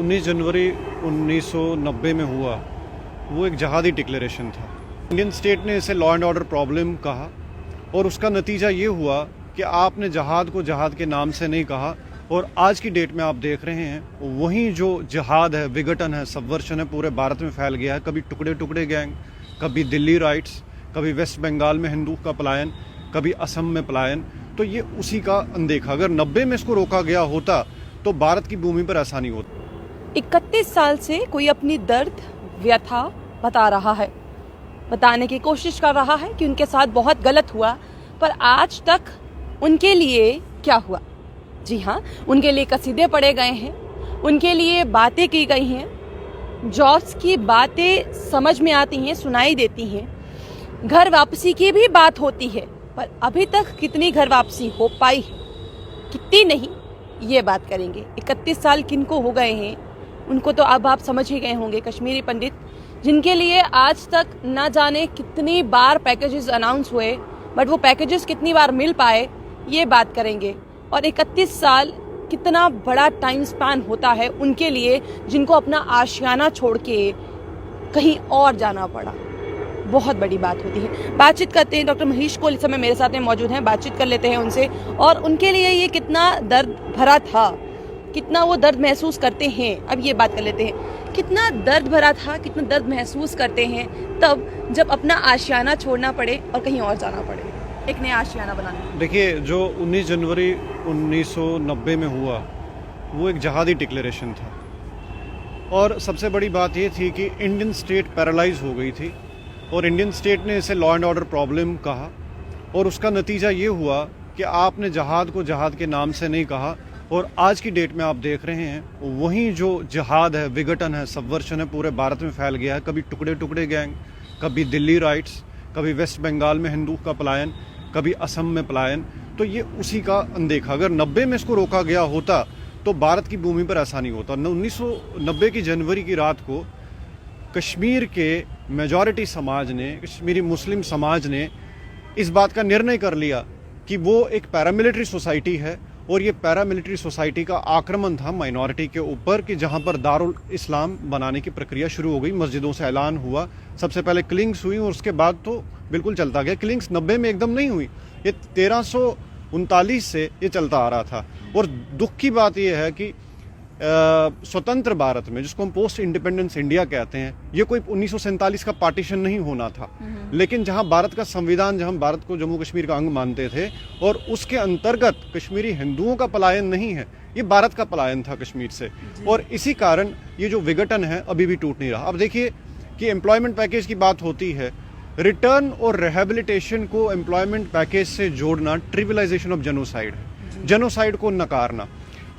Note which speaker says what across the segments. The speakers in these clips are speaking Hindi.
Speaker 1: 19 जनवरी 1990 में हुआ वो एक जहादी डिक्लेरेशन था। इंडियन स्टेट ने इसे लॉ एंड ऑर्डर प्रॉब्लम कहा और उसका नतीजा ये हुआ कि आपने जहाद को जहाद के नाम से नहीं कहा और आज की डेट में आप देख रहे हैं वहीं जो जहाद है, विघटन है, सबवर्शन है, पूरे भारत में फैल गया है। कभी टुकड़े टुकड़े गैंग, कभी दिल्ली राइट्स, कभी वेस्ट बंगाल में हिंदू का पलायन, कभी असम में पलायन। तो ये उसी का अनदेखा। अगर 90 में इसको रोका गया होता तो भारत की भूमि पर ऐसा नहीं होता।
Speaker 2: 31 साल से कोई अपनी दर्द व्यथा बता रहा है, बताने की कोशिश कर रहा है कि उनके साथ बहुत गलत हुआ, पर आज तक उनके लिए क्या हुआ। जी हाँ, उनके लिए कसीदे पढ़े गए हैं, उनके लिए बातें की गई हैं, जॉब्स की बातें समझ में आती हैं, सुनाई देती हैं, घर वापसी की भी बात होती है, पर अभी तक कितनी घर वापसी हो पाई है, कितनी नहीं, ये बात करेंगे। 31 साल किनको हो गए हैं उनको तो अब आप समझ ही गए होंगे। कश्मीरी पंडित जिनके लिए आज तक न जाने कितनी बार पैकेजेस अनाउंस हुए, बट वो पैकेजेस कितनी बार मिल पाए, ये बात करेंगे। और 31 साल कितना बड़ा टाइम स्पैन होता है उनके लिए जिनको अपना आशियाना छोड़ के कहीं और जाना पड़ा। बहुत बड़ी बात होती है। बातचीत करते हैं, डॉक्टर महेश कोल इस समय मेरे साथ में मौजूद हैं, बातचीत कर लेते हैं उनसे। और उनके लिए ये कितना दर्द भरा था, कितना वो दर्द महसूस करते हैं, अब ये बात कर लेते हैं। कितना दर्द भरा था, कितना दर्द महसूस करते हैं तब जब अपना आशियाना छोड़ना पड़े और कहीं और जाना पड़े, एक नया आशियाना बनाना।
Speaker 1: देखिए, जो 19 जनवरी 1990 में हुआ वो एक जहादी डिक्लेरेशन था और सबसे बड़ी बात ये थी कि इंडियन स्टेट पैरालाइज हो गई थी और इंडियन स्टेट ने इसे लॉ एंड ऑर्डर प्रॉब्लम कहा और उसका नतीजा ये हुआ कि आपने जहाद को जहाद के नाम से नहीं कहा और आज की डेट में आप देख रहे हैं वहीं जो जहाद है, विघटन है, सबवर्शन है, पूरे भारत में फैल गया है। कभी टुकड़े टुकड़े गैंग, कभी दिल्ली राइट्स, कभी वेस्ट बंगाल में हिंदू का पलायन, कभी असम में पलायन। तो ये उसी का अनदेखा। अगर 90 में इसको रोका गया होता तो भारत की भूमि पर ऐसा नहीं होता। 1990 की जनवरी की रात को कश्मीर के मेजॉरिटी समाज ने, कश्मीरी मुस्लिम समाज ने इस बात का निर्णय कर लिया कि वो एक पैरामिलिट्री सोसाइटी है और ये पैरामिलिट्री सोसाइटी का आक्रमण था माइनॉरिटी के ऊपर कि जहां पर दारुल इस्लाम बनाने की प्रक्रिया शुरू हो गई। मस्जिदों से ऐलान हुआ, सबसे पहले किलिंग्स हुई और उसके बाद तो बिल्कुल चलता गया। किलिंग्स 90 में एकदम नहीं हुई, ये 1339 से ये चलता आ रहा था। और दुख की बात ये है कि स्वतंत्र भारत में, जिसको हम पोस्ट इंडिपेंडेंस इंडिया कहते हैं, ये कोई 1947 का पार्टीशन नहीं होना था, लेकिन जहां भारत का संविधान, जहां भारत को जम्मू कश्मीर का अंग मानते थे और उसके अंतर्गत कश्मीरी हिंदुओं का पलायन नहीं है, ये भारत का पलायन था कश्मीर से। और इसी कारण ये जो विघटन है अभी भी टूट नहीं रहा। अब देखिए कि एम्प्लॉयमेंट पैकेज की बात होती है, रिटर्न और रिहेबिलिटेशन को एम्प्लॉयमेंट पैकेज से जोड़ना ट्रिविलाइजेशन ऑफ जेनोसाइड है, जेनोसाइड को नकारना।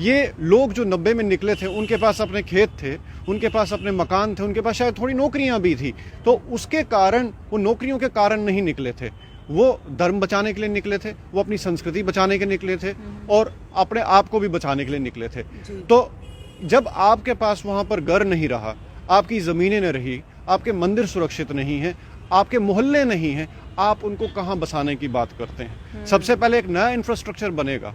Speaker 1: ये लोग जो 90 में निकले थे, उनके पास अपने खेत थे, उनके पास अपने मकान थे, उनके पास शायद थोड़ी नौकरियां भी थी, तो उसके कारण, वो नौकरियों के कारण नहीं निकले थे, वो धर्म बचाने के लिए निकले थे, वो अपनी संस्कृति बचाने के निकले थे और अपने आप को भी बचाने के लिए निकले थे। तो जब आपके पास वहां पर घर नहीं रहा, आपकी जमीनें नहीं रही, आपके मंदिर सुरक्षित नहीं है, आपके मोहल्ले नहीं हैं, आप उनको कहां बसाने की बात करते हैं। सबसे पहले एक नया इंफ्रास्ट्रक्चर बनेगा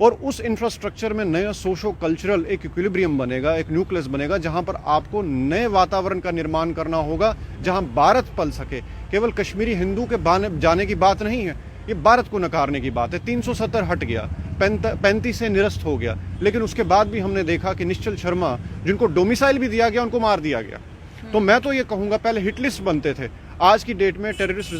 Speaker 1: और उस इंफ्रास्ट्रक्चर में नया सोशो कल्चरल एक इक्विलिब्रियम बनेगा, एक न्यूक्लियस बनेगा, जहां पर आपको नए वातावरण का निर्माण करना होगा, जहां भारत पल सके। केवल कश्मीरी हिंदू के जाने की बात नहीं है, ये भारत को नकारने की बात है। 370 हट गया, 35 से निरस्त हो गया, लेकिन उसके बाद भी हमने देखा कि निश्चल शर्मा, जिनको डोमिसाइल भी दिया गया, उनको मार दिया गया। तो मैं तो ये कहूंगा, पहले हिट लिस्ट बनते थे। आज की डेट में टेररिस्ट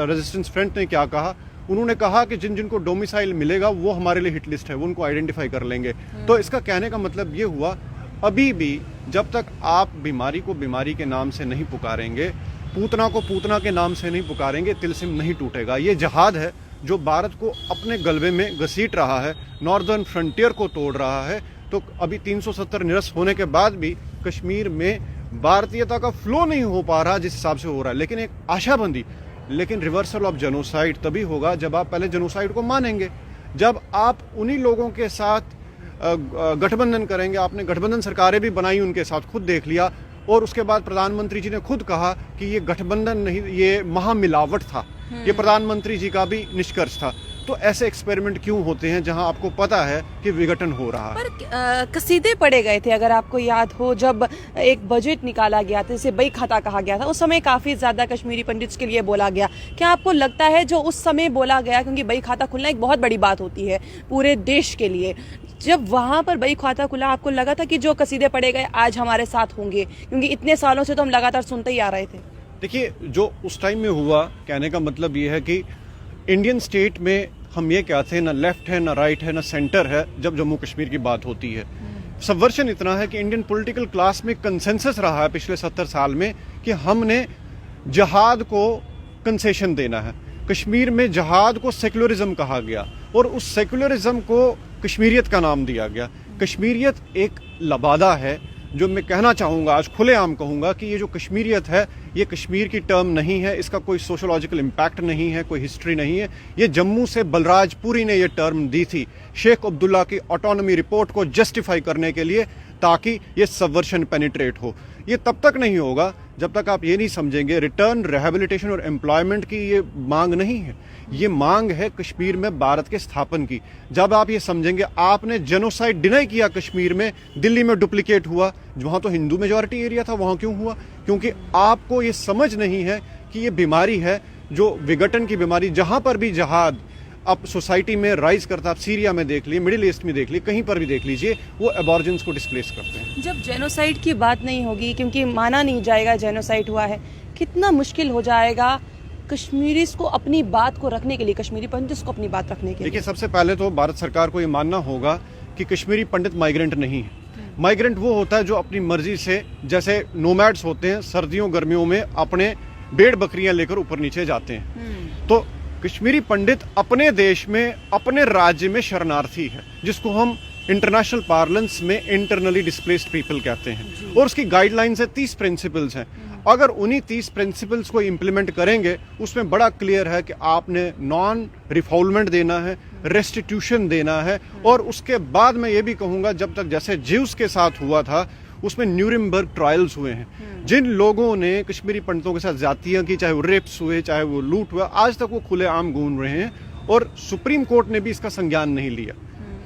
Speaker 1: रेजिस्टेंस फ्रंट ने क्या कहा, उन्होंने कहा कि जिन जिनको डोमिसाइल मिलेगा वो हमारे लिए हिट लिस्ट है, वो उनको आइडेंटिफाई कर लेंगे। तो इसका कहने का मतलब ये हुआ, अभी भी जब तक आप बीमारी को बीमारी के नाम से नहीं पुकारेंगे, पूतना को पूतना के नाम से नहीं पुकारेंगे, तिलस्म नहीं टूटेगा। ये जहाद है जो भारत को अपने गलबे में घसीट रहा है, नॉर्दर्न फ्रंटियर को तोड़ रहा है। तो अभी 370 निरस्त होने के बाद भी कश्मीर में भारतीयता का फ्लो नहीं हो पा रहा जिस हिसाब से हो रहा है, लेकिन एक आशाबंदी। लेकिन रिवर्सल ऑफ जेनोसाइड तभी होगा जब आप पहले जेनोसाइड को मानेंगे, जब आप उन्हीं लोगों के साथ गठबंधन करेंगे। आपने गठबंधन सरकारें भी बनाई, उनके साथ खुद देख लिया और उसके बाद प्रधानमंत्री जी ने खुद कहा कि ये गठबंधन नहीं, ये महामिलावट था। ये प्रधानमंत्री जी का भी निष्कर्ष था। तो ऐसे एक्सपेरिमेंट क्यों होते हैं जहां आपको पता है कि विघटन हो रहा है?
Speaker 2: पर कसीदे पढ़े गए थे, अगर आपको याद हो, जब एक बजट निकाला गया था जिसे बई खाता कहा गया था, उस समय काफ़ी ज़्यादा कश्मीरी पंडित्स के लिए बोला गया। क्या आपको लगता है जो उस समय बोला गया, क्योंकि बई खाता खुलना एक बहुत बड़ी बात होती है पूरे देश के लिए, जब वहाँ पर बई खाता खुला आपको लगा था कि जो कसीदे पढ़े गए आज हमारे साथ होंगे? क्योंकि इतने सालों से तो हम लगातार सुनते ही आ रहे थे।
Speaker 1: देखिए, जो उस टाइम में हुआ, कहने का मतलब ये है कि इंडियन स्टेट में हम ये कहते हैं ना लेफ्ट है, ना राइट है, ना सेंटर है जब जम्मू कश्मीर की बात होती है। सबवर्शन इतना है कि इंडियन पॉलिटिकल क्लास में कंसेंसस रहा है पिछले 70 साल में कि हमने जहाद को कंसेशन देना है। कश्मीर में जहाद को सेक्युलरिज्म कहा गया और उस सेक्युलरिज्म को कश्मीरियत का नाम दिया गया। कश्मीरियत एक लबादा है जो मैं कहना चाहूँगा, आज खुलेआम कहूँगा कि ये जो कश्मीरियत है ये कश्मीर की टर्म नहीं है, इसका कोई सोशोलॉजिकल इम्पैक्ट नहीं है, कोई हिस्ट्री नहीं है। ये जम्मू से बलराजपुरी ने ये टर्म दी थी शेख अब्दुल्ला की ऑटोनॉमी रिपोर्ट को जस्टिफाई करने के लिए, ताकि ये सबवर्शन पेनिट्रेट हो। ये तब तक नहीं होगा जब तक आप ये नहीं समझेंगे रिटर्न, रिहेबिलिटेशन और एम्प्लॉयमेंट की ये मांग नहीं है, ये मांग है कश्मीर में भारत के स्थापन की। जब आप ये समझेंगे, आपने जेनोसाइड डिनाई किया कश्मीर में, दिल्ली में डुप्लीकेट हुआ, वहाँ तो हिंदू मेजॉरिटी एरिया था, वहाँ क्यों हुआ? क्योंकि आपको ये समझ नहीं है कि ये बीमारी है जो विघटन की बीमारी। जहाँ पर भी जहाद अब सोसाइटी में राइज करता, आप सीरिया में देख लीजिए, मिडिल ईस्ट में देख लीजिए, कहीं पर भी देख लीजिए, वो एबॉर्जिन्स को डिस्प्लेस करते हैं।
Speaker 2: जब जेनोसाइड की बात नहीं होगी, क्योंकि माना नहीं जाएगा जेनोसाइड हुआ है, कितना मुश्किल हो जाएगा कश्मीरीज को अपनी बात को रखने के लिए, कश्मीरी पंडित्स को अपनी बात रखने के लिए।
Speaker 1: देखिए, सबसे पहले तो भारत सरकार को ये मानना होगा कि कश्मीरी पंडित माइग्रेंट नहीं है। माइग्रेंट वो होता है जो अपनी मर्जी से, जैसे नोमैड्स होते हैं, सर्दियों गर्मियों में अपने भेड़ बकरियां लेकर ऊपर नीचे जाते हैं। तो कश्मीरी पंडित अपने देश में, अपने राज्य में शरणार्थी है, जिसको हम इंटरनेशनल पार्लेंस में इंटरनली डिस्प्लेस्ड पीपल कहते हैं। और उसकी गाइडलाइंस है, 30 प्रिंसिपल्स हैं। अगर उन्हीं 30 प्रिंसिपल्स को इम्प्लीमेंट करेंगे, उसमें बड़ा क्लियर है कि आपने नॉन रिफॉल्वमेंट देना है, रेस्टिट्यूशन देना है, और उसके बाद मैं ये भी कहूँगा, जब तक जैसे ज्यूस के साथ हुआ था, उसमें न्यूरिमबर्ग ट्रायल्स हुए हैं। जिन लोगों ने कश्मीरी पंडितों के साथ ज्यादतियां की, चाहे वो रेप्स हुए, चाहे वो लूट हुआ, आज तक वो खुलेआम घूम रहे हैं और सुप्रीम कोर्ट ने भी इसका संज्ञान नहीं लिया।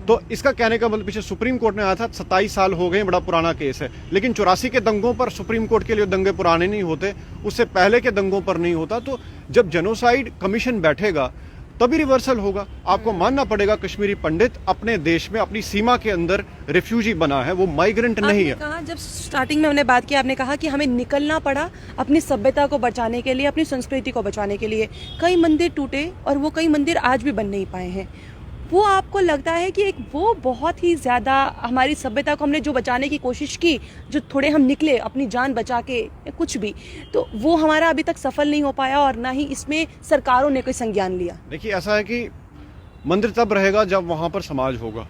Speaker 1: तो इसका कहने का मतलब, पीछे सुप्रीम कोर्ट ने आया था, 27 साल हो गए, बड़ा पुराना केस है, लेकिन 84 के दंगों पर सुप्रीम कोर्ट के लिए दंगे पुराने नहीं होते, उससे पहले के दंगों पर नहीं होता। तो जब जेनोसाइड कमीशन बैठेगा तभी रिवर्सल होगा। आपको मानना पड़ेगा कश्मीरी पंडित अपने देश में, अपनी सीमा के अंदर रिफ्यूजी बना है, वो माइग्रेंट नहीं है।
Speaker 2: कहा, जब स्टार्टिंग में हमने बात की, आपने कहा कि हमें निकलना पड़ा अपनी सभ्यता को बचाने के लिए, अपनी संस्कृति को बचाने के लिए। कई मंदिर टूटे और वो कई मंदिर आज भी बन नहीं पाए हैं। वो आपको लगता है कि एक वो बहुत ही ज़्यादा हमारी सभ्यता को हमने जो बचाने की कोशिश की, जो थोड़े हम निकले अपनी जान बचा के कुछ भी, तो वो हमारा अभी तक सफल नहीं हो पाया और ना ही इसमें सरकारों ने कोई संज्ञान लिया?
Speaker 1: देखिए, ऐसा है कि मंदिर तब रहेगा जब वहाँ पर समाज होगा।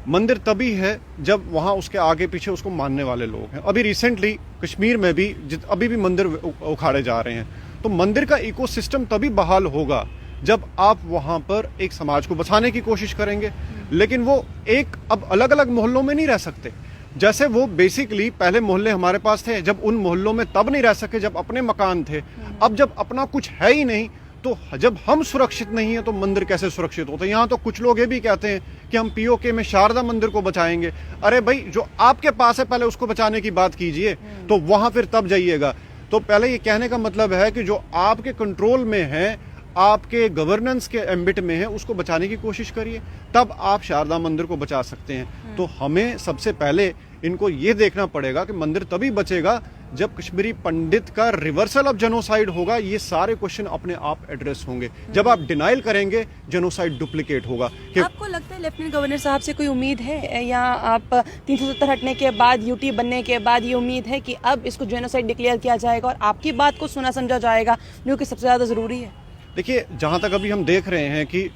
Speaker 1: मंदिर तभी है जब वहाँ उसके आगे पीछे उसको मानने वाले लोग हैं। अभी रिसेंटली कश्मीर में भी अभी भी मंदिर उखाड़े जा रहे हैं। तो मंदिर का इकोसिस्टम तभी बहाल होगा जब आप वहाँ पर एक समाज को बचाने की कोशिश करेंगे। लेकिन वो एक अब अलग अलग मोहल्लों में नहीं रह सकते। जैसे वो बेसिकली पहले मोहल्ले हमारे पास थे, जब उन मोहल्लों में तब नहीं रह सके जब अपने मकान थे। अब जब अपना कुछ है ही नहीं, तो जब हम सुरक्षित नहीं है तो मंदिर कैसे सुरक्षित होते हैं? यहाँ तो कुछ लोग ये भी कहते हैं कि हम पीओके में शारदा मंदिर को बचाएंगे। अरे भाई, जो आपके पास है पहले उसको बचाने की बात कीजिए, तो वहां फिर तब जाइएगा। तो पहले ये कहने का मतलब है कि जो आपके कंट्रोल में है, आपके गवर्नेंस के एम्बिट में है, उसको बचाने की कोशिश करिए, तब आप शारदा मंदिर को बचा सकते हैं। तो हमें सबसे पहले इनको ये देखना पड़ेगा कि मंदिर तभी बचेगा जब कश्मीरी पंडित का रिवर्सल ऑफ जेनोसाइड होगा। ये सारे क्वेश्चन अपने आप एड्रेस होंगे। जब आप डिनाइल करेंगे, जेनोसाइड डुप्लीकेट होगा।
Speaker 2: आपको लगता है लेफ्टिनेंट गवर्नर साहब से कोई उम्मीद है, या आप 370 हटने के बाद, यूटी बनने के बाद ये उम्मीद है कि अब इसको जेनोसाइड डिक्लेयर किया जाएगा और आपकी बात को सुना समझा जाएगा, जो कि सबसे ज़्यादा ज़रूरी है? देखिए,
Speaker 1: जहाँ तक अभी हम देख रहे हैं कि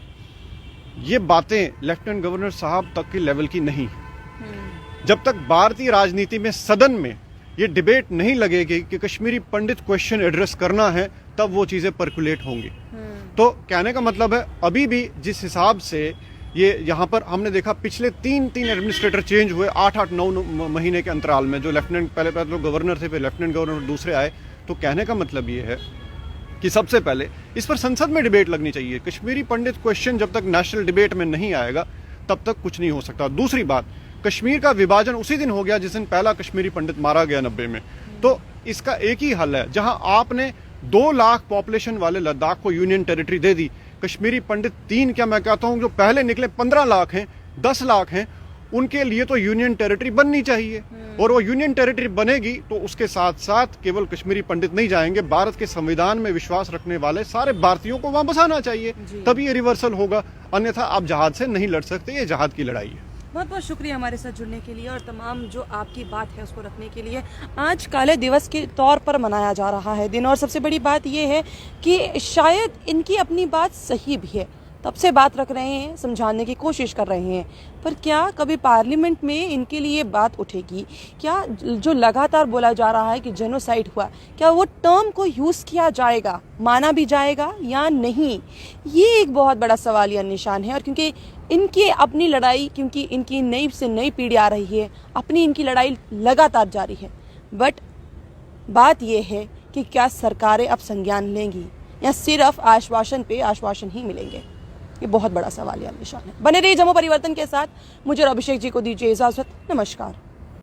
Speaker 1: ये बातें लेफ्टिनेंट गवर्नर साहब तक की लेवल की नहीं। जब तक भारतीय राजनीति में, सदन में ये डिबेट नहीं लगेगी कि कश्मीरी पंडित क्वेश्चन एड्रेस करना है, तब वो चीजें पर्कुलेट होंगी। तो कहने का मतलब है, अभी भी जिस हिसाब से ये यहाँ पर हमने देखा, पिछले तीन एडमिनिस्ट्रेटर चेंज हुए 8-9 महीने के अंतराल में, जो लेफ्टिनेंट पहले तो गवर्नर थे, फिर लेफ्टिनेंट गवर्नर दूसरे आए। तो कहने का मतलब ये है कि सबसे पहले इस पर संसद में डिबेट लगनी चाहिए। कश्मीरी पंडित क्वेश्चन जब तक नेशनल डिबेट में नहीं आएगा तब तक कुछ नहीं हो सकता। दूसरी बात, कश्मीर का विभाजन उसी दिन हो गया जिस दिन पहला कश्मीरी पंडित मारा गया 90 में। तो इसका एक ही हल है, जहां आपने 2 लाख पॉपुलेशन वाले लद्दाख को यूनियन टेरिटरी दे दी, कश्मीरी पंडित 3 क्या मैं कहता हूं जो पहले निकले 15 लाख हैं, 10 लाख हैं, उनके लिए तो यूनियन टेरिटरी बननी चाहिए। और वो यूनियन टेरिटरी बनेगी तो उसके साथ साथ केवल कश्मीरी पंडित नहीं जाएंगे, भारत के संविधान में विश्वास रखने वाले सारे भारतीयों को वहां बसाना चाहिए, तभी ये रिवर्सल होगा। अन्यथा आप जहाद से नहीं लड़ सकते, ये जहाद की लड़ाई है।
Speaker 2: बहुत बहुत शुक्रिया हमारे साथ जुड़ने के लिए और तमाम जो आपकी बात है उसको रखने के लिए। आज काले दिवस के तौर पर मनाया जा रहा है दिन, और सबसे बड़ी बात यह है कि शायद इनकी अपनी बात सही भी है, तब से बात रख रहे हैं, समझाने की कोशिश कर रहे हैं, पर क्या कभी पार्लियामेंट में इनके लिए बात उठेगी? क्या जो लगातार बोला जा रहा है कि जेनोसाइड हुआ, क्या वो टर्म को यूज़ किया जाएगा, माना भी जाएगा या नहीं? ये एक बहुत बड़ा सवालिया निशान है। और क्योंकि इनकी अपनी लड़ाई, क्योंकि इनकी नई से नई पीढ़ी आ रही है, अपनी इनकी लड़ाई लगातार जारी है, बट बात यह है कि क्या सरकारें अब संज्ञान लेंगी या सिर्फ आश्वासन पे आश्वासन ही मिलेंगे? ये बहुत बड़ा सवाल निशान है। बने रहिए जम्मू परिवर्तन के साथ। मुझे और अभिषेक जी को दीजिए इजाजत। नमस्कार।